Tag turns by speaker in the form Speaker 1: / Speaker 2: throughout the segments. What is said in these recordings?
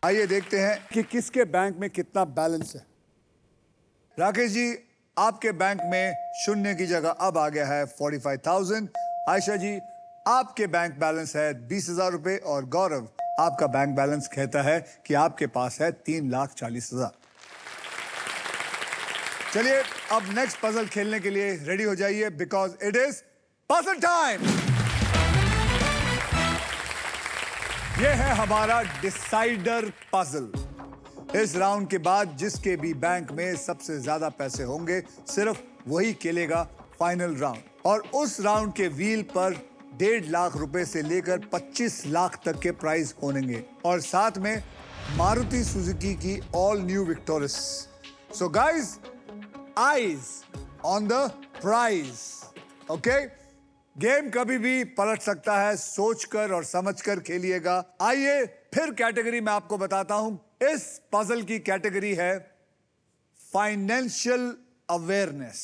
Speaker 1: आइए देखते हैं कि किसके बैंक में कितना बैलेंस है। राकेश जी, आपके बैंक में शून्य की जगह अब आ गया है 45,000। आयशा जी, आपके बैंक बैलेंस है 20,000 रुपए और गौरव, आपका बैंक बैलेंस कहता है कि आपके पास है 3,40,000। चलिए अब नेक्स्ट पजल खेलने के लिए रेडी हो जाइए, because it is puzzle time. यह है हमारा डिसाइडर पजल। इस राउंड के बाद जिसके भी बैंक में सबसे ज्यादा पैसे होंगे सिर्फ वही खेलेगा फाइनल राउंड, और उस राउंड के व्हील पर 1.5 लाख रुपए से लेकर 25 लाख तक के प्राइज होंगे और साथ में मारुति सुजुकी की all new Victoris. So guys, eyes on the prize. Okay, game कभी भी पलट सकता है, सोचकर और समझकर खेलिएगा। आइए फिर कैटेगरी मैं आपको बताता हूं। इस पजल की कैटेगरी है फाइनेंशियल अवेयरनेस,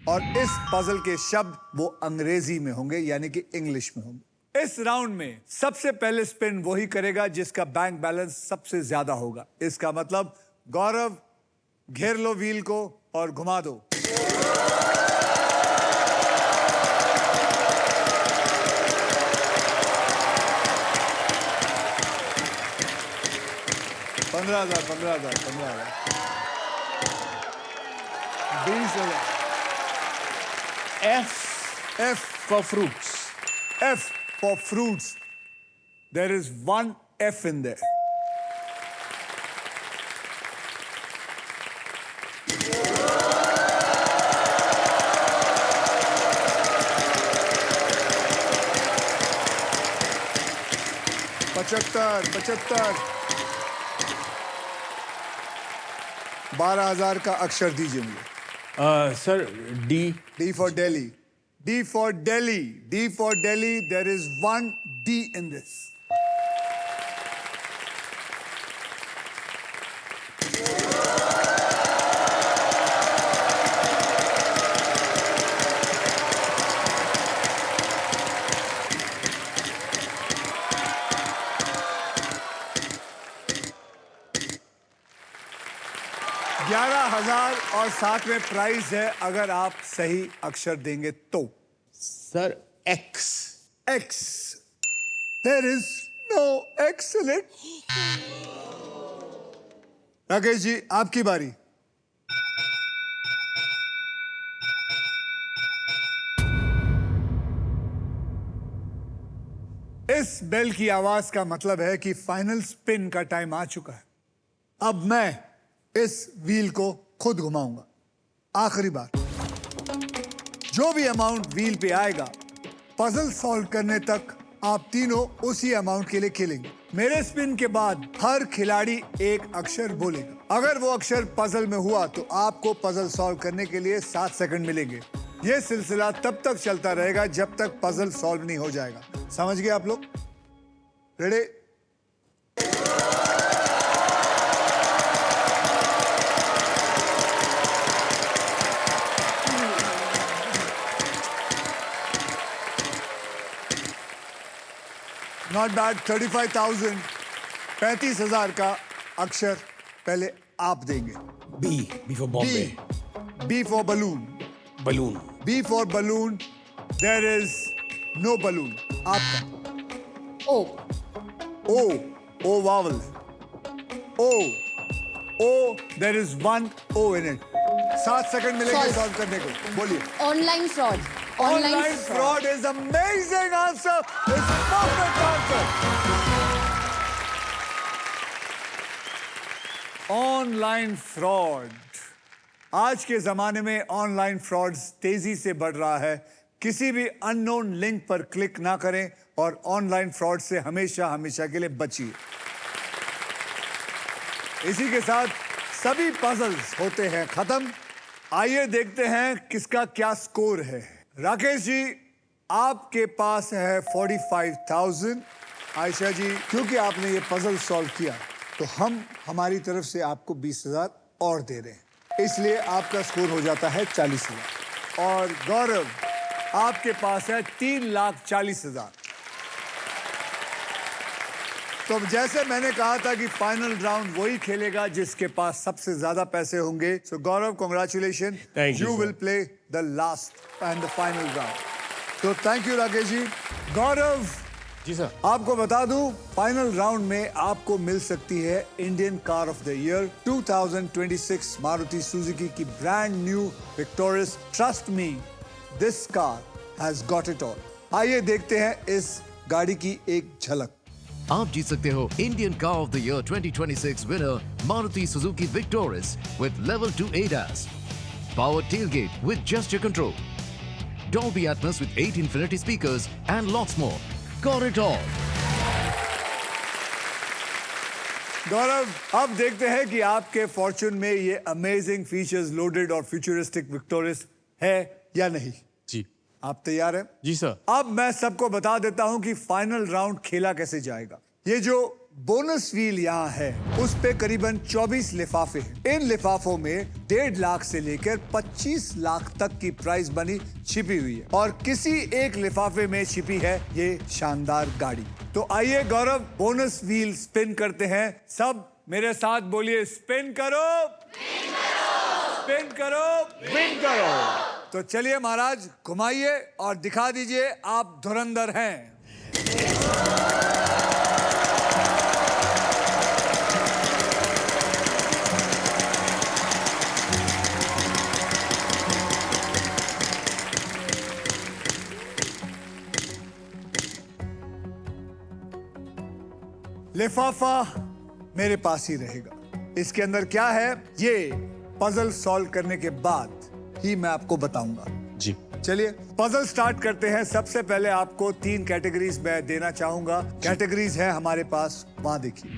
Speaker 1: और इस पजल के शब्द वो अंग्रेजी में होंगे, यानी कि इंग्लिश में होंगे। इस राउंड में सबसे पहले स्पिन वही करेगा जिसका बैंक बैलेंस सबसे ज्यादा होगा। इसका मतलब गौरव, घेर लो व्हील को और घुमा दो। 15,000, 15,000, 15,000, 20,000। F for fruits. F for fruits. There is one F in there. पचहत्तर, 12,000 का अक्षर दीजिए मुझे।
Speaker 2: Sir D.
Speaker 1: D for Delhi. D for Delhi. D for Delhi. There is one D in this. $11,000 और साथ में प्राइज है अगर आप सही अक्षर देंगे तो।
Speaker 2: Sir X.
Speaker 1: X. There is no X in it. Rakesh ji, आपकी बारी। इस बेल की आवाज का मतलब है कि फाइनल स्पिन का टाइम आ चुका है। अब मैं इस व्हील को खुद घुमाऊंगा। आखिरी बार, जो भी अमाउंट व्हील पे आएगा, पजल सॉल्व करने तक आप तीनों उसी अमाउंट के लिए खेलेंगे। मेरे स्पिन के बाद हर खिलाड़ी एक अक्षर बोलेगा। अगर वो अक्षर पजल में हुआ तो आपको पजल सॉल्व करने के लिए 7 सेकंड मिलेंगे। ये सिलसिला तब तक चलता रहेगा जब तक पजल सॉल्व नहीं हो जाएगा। समझ गए आप लोग? रेडी? Not bad. 35,000, 35,000 का अक्षर पहले आप देंगे।
Speaker 2: B for Bombay.
Speaker 1: B for balloon.
Speaker 2: Balloon.
Speaker 1: B for balloon. There is no balloon. आपका
Speaker 3: O.
Speaker 1: O vowel. O there is one O in it. 7 second मिलेंगे सॉल्व करने को। बोलिए।
Speaker 3: Online fraud.
Speaker 1: Online fraud is amazing answer. It's perfect answer. Online fraud. आज के जमाने में online fraud तेजी से बढ़ रहा है। किसी भी अननोन लिंक पर क्लिक ना करें और ऑनलाइन फ्रॉड से हमेशा हमेशा के लिए बचिए। इसी के साथ सभी पजल्स होते हैं खत्म। आइए देखते हैं किसका क्या स्कोर है। राकेश जी, आपके पास है 45,000। आयशा जी, क्योंकि आपने ये पजल सॉल्व किया तो हम हमारी तरफ से आपको 20,000 और दे रहे हैं, इसलिए आपका स्कोर हो जाता है 40,000। और गौरव, आपके पास है 3,40,000। तो जैसे मैंने कहा था कि फाइनल राउंड वही खेलेगा जिसके पास सबसे ज्यादा पैसे होंगे. सो गौरव, congratulation.
Speaker 2: Thank you,
Speaker 1: You
Speaker 2: sir.
Speaker 1: will play the last and the final round. तो थैंक यू राकेश जी. गौरव,
Speaker 2: जी सर.
Speaker 1: आपको बता दूं, फाइनल राउंड में आपको मिल सकती है Indian car of the year 2026 Maruti Suzuki की brand new Victoris. Trust me, this car has got it all. आइए देखते हैं इस गाड़ी की एक झलक.
Speaker 3: आप जीत सकते हो Indian car of the year 2026 winner Maruti Suzuki victorious with level 2 ADAS, powered tailgate with gesture control, Dolby Atmos with 8 infinity speakers and lots more. Got it all.
Speaker 1: गौरव, अब देखते हैं कि आपके फॉर्च्यून में ये अमेजिंग फीचर्स लोडेड और futuristic victorious है या नहीं.
Speaker 2: जी.
Speaker 1: आप तैयार हैं?
Speaker 2: जी सर.
Speaker 1: अब मैं सबको बता देता हूं कि फाइनल राउंड खेला कैसे जाएगा. ये जो बोनस व्हील यहाँ है उस पे करीबन 24 लिफाफे हैं. इन लिफाफों में 1.5 लाख से लेकर 25 लाख तक की प्राइस मनी छिपी हुई है और किसी एक लिफाफे में छिपी है ये शानदार गाड़ी. तो आइए गौरव, बोनस व्हील स्पिन करते हैं. सब मेरे साथ बोलिए, स्पिन करो, स्पिन करो, स्पिन करो. तो चलिए महाराज, घुमाइए और दिखा दीजिए आप धुरंधर हैं. लिफाफा मेरे पास ही रहेगा. इसके अंदर क्या है ये पजल सॉल्व करने के बाद ही मैं आपको बताऊंगा.
Speaker 2: जी.
Speaker 1: चलिए पजल स्टार्ट करते हैं. सबसे पहले आपको 3 कैटेगरीज मैं देना चाहूंगा. कैटेगरीज है हमारे पास, वहां देखिए.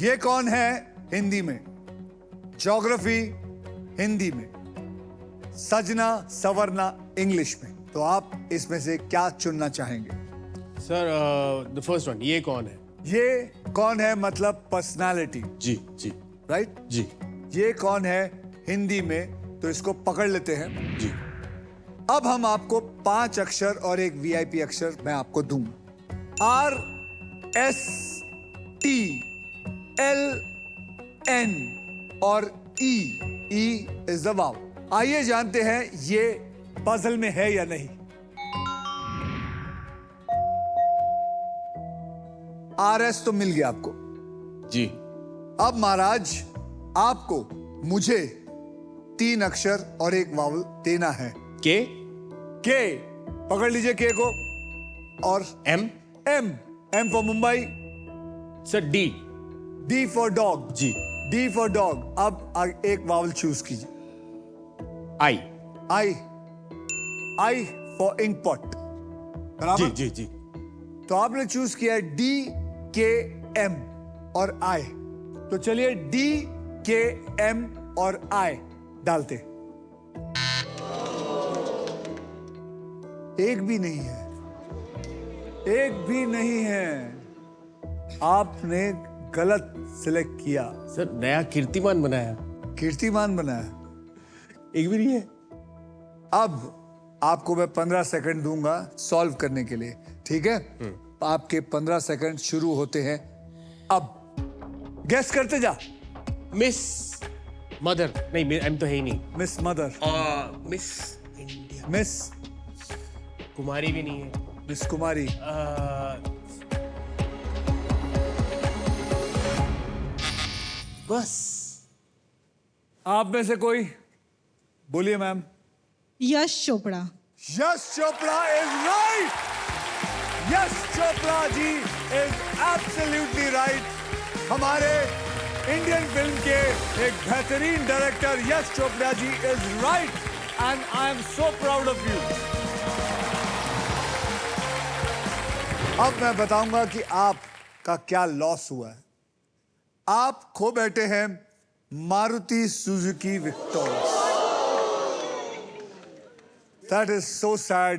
Speaker 1: ये कौन है हिंदी में, ज्योग्राफी हिंदी में, सजना सवरना इंग्लिश में. तो आप इसमें से क्या चुनना चाहेंगे?
Speaker 2: Sir, the first one. ये कौन है?
Speaker 1: ये कौन है मतलब पर्सनालिटी,
Speaker 2: जी. जी.
Speaker 1: राइट.
Speaker 2: जी. ये
Speaker 1: ये कौन है हिंदी में, तो इसको पकड़ लेते हैं.
Speaker 2: जी.
Speaker 1: अब हम आपको 5 अक्षर और एक वीआईपी अक्षर मैं आपको दूंगा. RSTLN और E. E इज द वाव. आइए जानते हैं ये पजल में है या नहीं. RS तो मिल गया आपको.
Speaker 2: जी.
Speaker 1: अब महाराज आपको मुझे 3 अक्षर और एक वावल देना है.
Speaker 2: के.
Speaker 1: के पकड़ लीजिए के को. और
Speaker 2: M.
Speaker 1: M. M for Mumbai.
Speaker 2: Sir, D.
Speaker 1: D for dog.
Speaker 2: जी.
Speaker 1: D for dog. अब एक वावल चूज कीजिए.
Speaker 2: I.
Speaker 1: I. I for ink pot.
Speaker 2: जी.
Speaker 1: बराबर.
Speaker 2: जी. जी.
Speaker 1: तो आपने चूज किया डी के एम और आई. तो चलिए डी के एम और आई डालते. एक भी नहीं है. एक भी नहीं है. आपने गलत सिलेक्ट किया.
Speaker 2: सर, नया कीर्तिमान बनाया.
Speaker 1: कीर्तिमान बनाया.
Speaker 2: एक भी नहीं है.
Speaker 1: अब आपको मैं 15 सेकंड दूंगा सॉल्व करने के लिए. ठीक है. आपके 15 सेकंड शुरू होते हैं अब. गेस करते जा.
Speaker 2: Miss mother. नहीं, एम तो है ही नहीं.
Speaker 1: Miss mother.
Speaker 2: Miss India.
Speaker 1: Miss
Speaker 2: Kumari भी नहीं है.
Speaker 1: मिस कुमारी.
Speaker 2: बस.
Speaker 1: आप में से कोई बोलिए ma'am.
Speaker 4: Yash Chopra.
Speaker 1: Yash Chopra is right. Yash Chopra ji is absolutely right. हमारे इंडियन फिल्म के एक बेहतरीन director Yash Chopra ji is right and I am so proud of you. अब मैं बताऊंगा कि आपका क्या लॉस हुआ है. आप खो बैठे हैं Maruti Suzuki victorious. That is so sad.